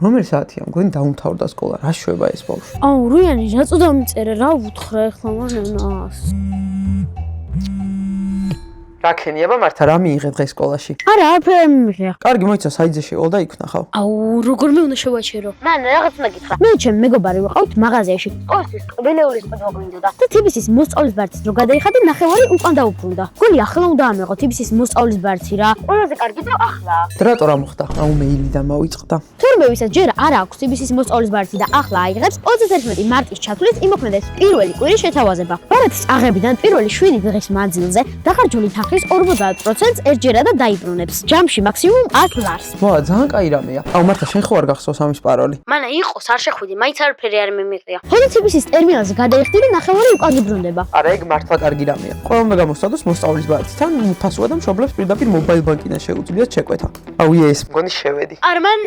რომელი საათია? მგონი დაუმთავრდა სკოლა. რა შვება ეს ბავშვი? აუ, რუიანი, რატო დამიწერე? რა ვუთხრა ახლა მარნას? რა ქენიება მართა რა მიიღე დღეს სკოლაში? არა, არაფერი მიიღია. კარგი, მოიცა საიძე შეეულ და იქ ნახავ. აუ, როგორ მე უნდა შევაჩერო? მან რაღაც მეკითხა. მე ჩემ მეგობარი ვიყავთ მაღაზიაში. სკოლის ყბილეულის ყიდვა გვინდოდა. და თბილისის მოსწავლის ბარცის რო გადაიხადე, ნახევარი უკან დაუბრუნდა. გონი ახლა უნდა ამეღო თბილისის მოსწავლის ბარცი რა. ყველაზე კარგი და ახლა. რატო რა მოხდა? აუ მეილიდან მოვიწყდა. თურმე ვისაც ჯერ არ აქვს თბილისის მოსწავლის ბარცი და ახლა აიღებს 31 მარტის ჩათვლით იმოქმედებს პირველი კვირის შეთავაზება. ბარათის აღებიდან პირველი 7 დღის მანძილზე დახარჯული თანხის 50%-ს ერთჯერადად დაიბრუნებს. ჯამში მაქსიმუმ 100 ლარს. ვა, ძალიან კაი რამეა. აუ მართა შენ ხო არ გახსოვს ამის პაროლი? მანა იყოს არ შეხვიდი, მაინც არაფერი არ მიმიღია. ხოლო თბილისის ტერმინალზე გადაიხდი და ნახევარი უკან იბრუნდება. არა, ეგ მართლა კარგი რამეა. ყველა უნდა გამოსცადოს მოსწავლის ბარცი. თან ფასუა და მშობლებს პირდაპირ მობაილ ბანკიდან შეუძლიათ შეკვეთა. აუ ეს მგონი შევედი. არ მან